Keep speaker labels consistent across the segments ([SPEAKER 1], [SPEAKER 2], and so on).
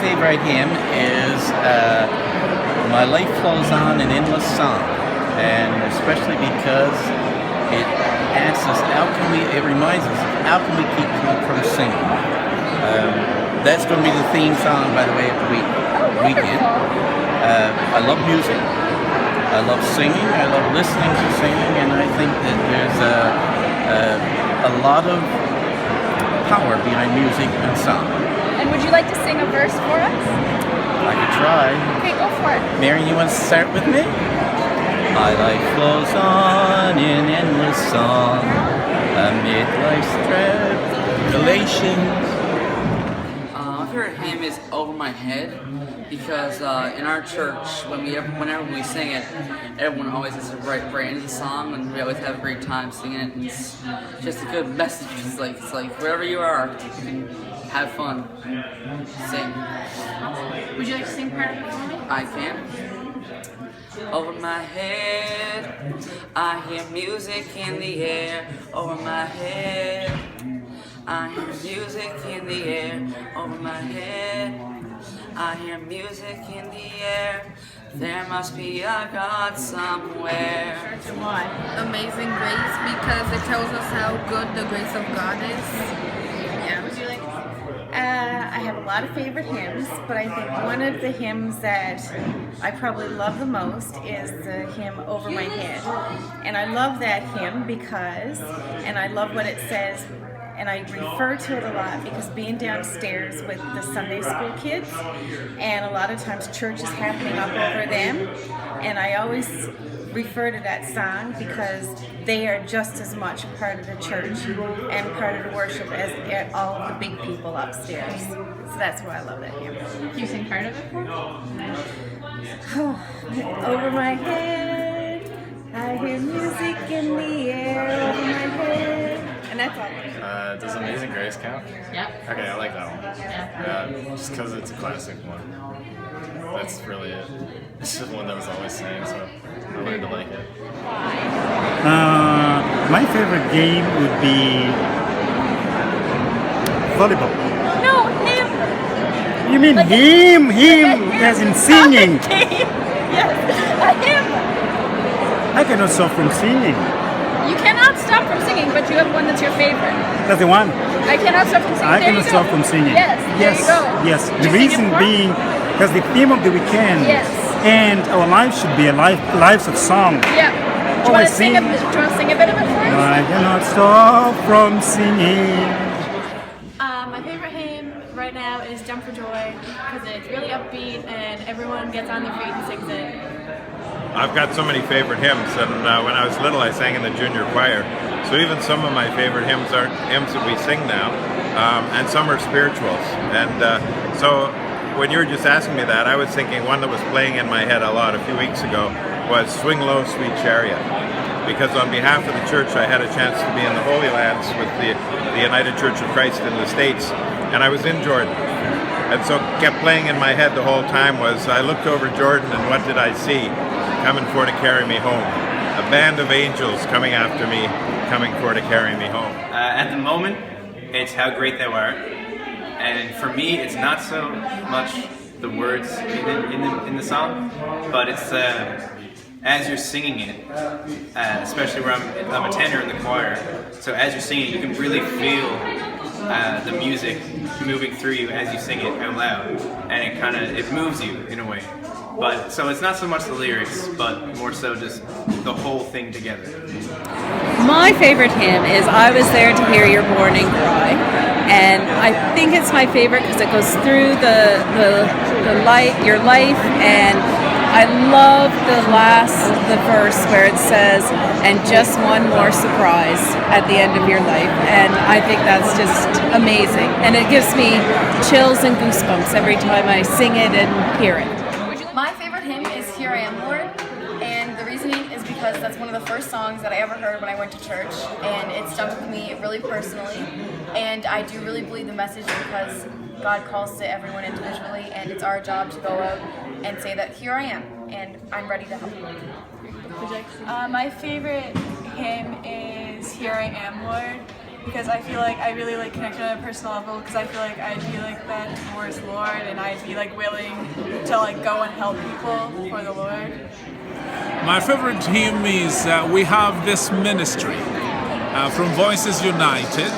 [SPEAKER 1] favorite hymn is My Life Flows On, an Endless Song. And especially because it asks us, it reminds us, how can we keep from singing? That's going to be the theme song, by the way, of the weekend. I love music. I love singing. I love listening to singing, and I think that there's a lot of power behind music and song.
[SPEAKER 2] And would you like to sing a verse for us?
[SPEAKER 1] I could try.
[SPEAKER 2] Okay, go for it.
[SPEAKER 1] Mary, you want to start with me? My life flows on in endless song amid life's tribulations.
[SPEAKER 3] My favorite hymn is Over My Head because in our church, whenever we sing it, everyone always is right into the song, and we always have a great time singing it. And it's just a good message. It's like wherever you are, you can have fun, sing.
[SPEAKER 2] Would you like to sing part of it for me?
[SPEAKER 3] I can. Over my head, I hear music in the air. Over my head, I hear music in the air. Over my head, I hear music in the air. There must be a God somewhere.
[SPEAKER 2] Why?
[SPEAKER 4] Amazing Grace, because it tells us how good the grace of God is.
[SPEAKER 2] Yeah. Would you like?
[SPEAKER 5] I have a lot of favorite hymns, but I think one of the hymns that I probably love the most is the hymn Over My Head. And I love that hymn and I love what it says, and I refer to it a lot because being downstairs with the Sunday school kids, and a lot of times church is happening up over them, and I always refer to that song because they are just as much part of the church and part of the worship as all of the big people upstairs. So that's why I love that hymn.
[SPEAKER 2] Can you sing part of it for me?
[SPEAKER 5] Over my head, I hear music in the air. Over my head, and that's all.
[SPEAKER 6] Does Amazing Grace count?
[SPEAKER 2] Yeah.
[SPEAKER 6] Okay, I like that one.
[SPEAKER 2] Yeah.
[SPEAKER 6] Just because it's a classic one. That's really it. It's just one that was always sang, so I learned to like it.
[SPEAKER 7] My favorite game would be volleyball.
[SPEAKER 2] No, him.
[SPEAKER 7] You mean
[SPEAKER 2] Like
[SPEAKER 7] him, as in singing.
[SPEAKER 2] Yes, a hymn.
[SPEAKER 7] I cannot stop from singing.
[SPEAKER 2] You cannot stop from singing, but you have one that's your favorite.
[SPEAKER 7] That's the one.
[SPEAKER 2] I cannot stop from singing.
[SPEAKER 7] I
[SPEAKER 2] There
[SPEAKER 7] cannot
[SPEAKER 2] you
[SPEAKER 7] stop
[SPEAKER 2] go.
[SPEAKER 7] from singing.
[SPEAKER 2] Yes, there you go.
[SPEAKER 7] Yes.
[SPEAKER 2] Did
[SPEAKER 7] The
[SPEAKER 2] you sing
[SPEAKER 7] reason
[SPEAKER 2] it for?
[SPEAKER 7] being, because the theme of the weekend
[SPEAKER 2] Yes.
[SPEAKER 7] and our lives should be lives of song.
[SPEAKER 2] Yeah. Do you want to sing a bit of it for us?
[SPEAKER 7] I cannot stop from singing.
[SPEAKER 8] My favorite hymn right now is Jump for Joy because it's really upbeat and everyone gets on their feet and sings it.
[SPEAKER 9] I've got so many favorite hymns, and when I was little I sang in the junior choir, so even some of my favorite hymns aren't hymns that we sing now, and some are spirituals. And so when you were just asking me that, I was thinking one that was playing in my head a lot a few weeks ago was Swing Low, Sweet Chariot, because on behalf of the church I had a chance to be in the Holy Lands with the United Church of Christ in the States, and I was in Jordan. And so kept playing in my head the whole time was, I looked over Jordan and what did I see? Coming for to carry me home. A band of angels coming after me, coming for to carry me home.
[SPEAKER 10] At the moment, it's how great thou art. And for me, it's not so much the words in the song, but it's as you're singing it, especially where I'm a tenor in the choir, so as you're singing it, you can really feel the music moving through you as you sing it out loud, and it moves you in a way. But so it's not so much the lyrics, but more so just the whole thing together.
[SPEAKER 11] My favorite hymn is I Was There to Hear Your Morning Cry, and I think it's my favorite because it goes through your life, and I love the verse where it says, and just one more surprise at the end of your life, and I think that's just amazing, and it gives me chills and goosebumps every time I sing it and hear it.
[SPEAKER 12] My favorite hymn is Here I Am, Lord, and the reasoning is because that's one of the first songs that I ever heard when I went to church, and it stuck with me really personally, and I do really believe the message because God calls to everyone individually, and it's our job to go out and say that here I am, and I'm ready to help.
[SPEAKER 8] My favorite hymn is Here I Am, Lord,
[SPEAKER 13] because I feel like I really like connect on a personal level because I feel like I'd be like that towards the Lord and I'd be like willing to like go and help people for the Lord.
[SPEAKER 14] My favorite hymn is We Have This Ministry from Voices United.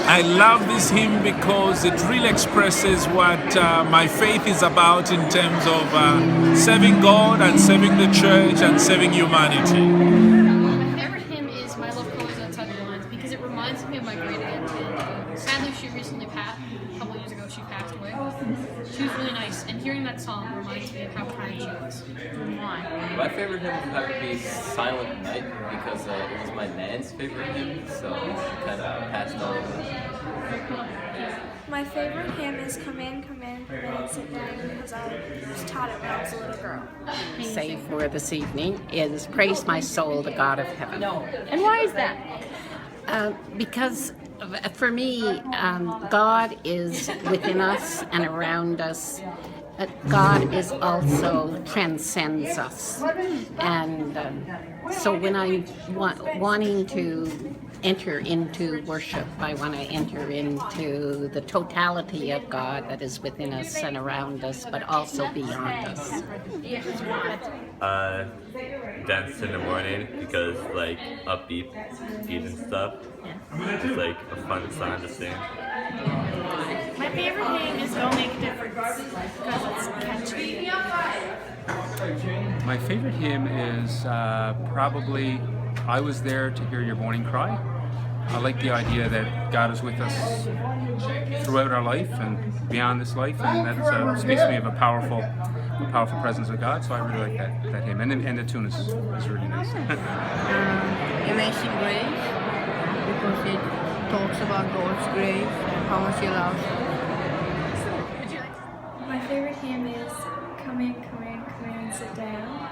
[SPEAKER 14] I love this hymn because it really expresses what my faith is about in terms of serving God and serving the church and serving humanity.
[SPEAKER 15] My favorite hymn is My Love Colors Outside the Lines because it reminds me of my great aunt. And sadly, she recently passed. A couple years ago, she passed away. She was really nice, and hearing that song reminds me of how kind she was. Why?
[SPEAKER 16] My favorite hymn would have to be Silent Night because it was my nan's favorite hymn, so she kind of passed on it.
[SPEAKER 17] My favorite hymn is Come In, and Sit Down because I was taught it when I was a little girl.
[SPEAKER 18] Say for this evening is Praise My Soul, the God of Heaven.
[SPEAKER 15] And why is that?
[SPEAKER 18] Because for me, God is within us and around us. God is also transcends us. And so when I'm wanting to enter into worship, I want to enter into the totality of God that is within us and around us, but also beyond us.
[SPEAKER 19] Dance in the morning because like upbeat beat and stuff. It's like a fun song to sing.
[SPEAKER 8] My favorite hymn is Don't Make a Difference because it's catchy.
[SPEAKER 20] My favorite hymn is probably I Was There to Hear Your Morning Cry. I like the idea that God is with us throughout our life and beyond this life, and that speaks to me of a powerful presence of God. So I really like that hymn, and the tune is really nice.
[SPEAKER 4] Amazing Grace, because it talks about God's grace and how much He loves us.
[SPEAKER 17] My favorite hymn is Come In, and Sit Down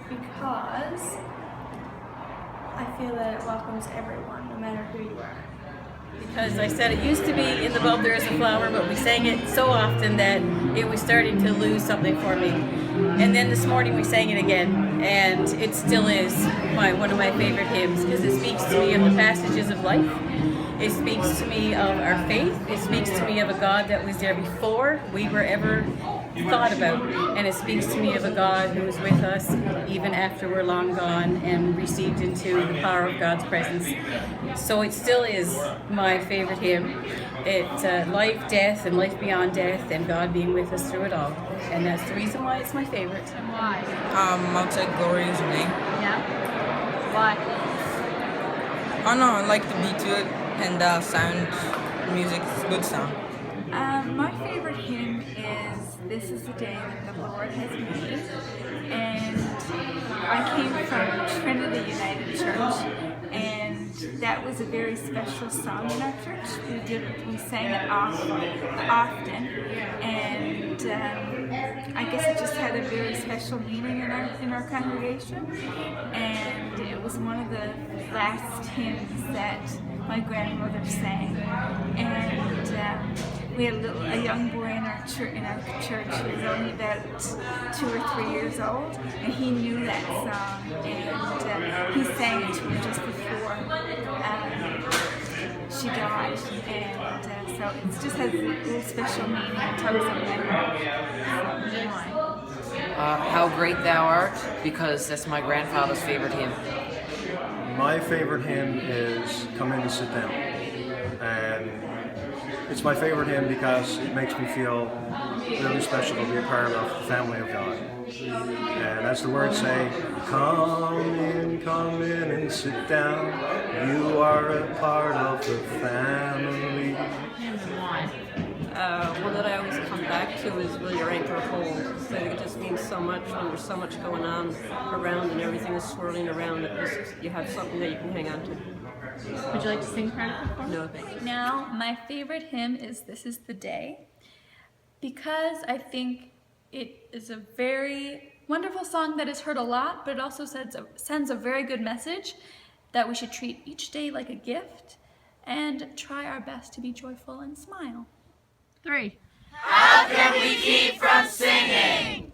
[SPEAKER 17] because I feel that it welcomes everyone, no matter who you are.
[SPEAKER 21] Because I said it used to be In the Bulb There Is a Flower, but we sang it so often that it was starting to lose something for me. And then this morning we sang it again, and it still is one of my favorite hymns because it speaks to me of the passages of life. It speaks to me of our faith. It speaks to me of a God that was there before we were ever thought about. And it speaks to me of a God who is with us even after we're long gone and received into the power of God's presence. So it still is my favorite hymn. It's life, death, and life beyond death, and God being with us through it all. And that's the reason why it's my favorite.
[SPEAKER 15] And why?
[SPEAKER 22] Outside Glory is your name.
[SPEAKER 15] Yeah. Why?
[SPEAKER 22] I don't know, I like the beat to it and sound, music, it's a good sound.
[SPEAKER 13] My favorite hymn is This Is the Day That the Lord Has Made. And I came from Trinity United Church, and that was a very special song in our church. We sang it often, and I guess it just had a very special meaning in our congregation. And it was one of the last hymns that my grandmother sang, and we had a young boy in our church. He was only about 2 or 3 years old, and he knew that song, and he sang it to her just before she died, and so it just has a little special meaning and tugs on memory.
[SPEAKER 3] How Great Thou Art, because that's my grandfather's favorite hymn.
[SPEAKER 23] My favorite hymn is Come In and Sit Down. And it's my favorite hymn because it makes me feel really special to be a part of the family of God. And as the words say, come in and sit down. You are a part of the family.
[SPEAKER 24] One that I always come back to is Will Your Anchor Hold. I think it just means so much when there's so much going on around and everything is swirling around. You have something that you can hang on to.
[SPEAKER 15] Would you like to sing part of it for me?
[SPEAKER 24] No, thank you.
[SPEAKER 13] Now, my favorite hymn is This Is the Day, because I think it is a very wonderful song that is heard a lot, but it also sends a very good message that we should treat each day like a gift and try our best to be joyful and smile.
[SPEAKER 15] 3.
[SPEAKER 25] How can we keep from singing?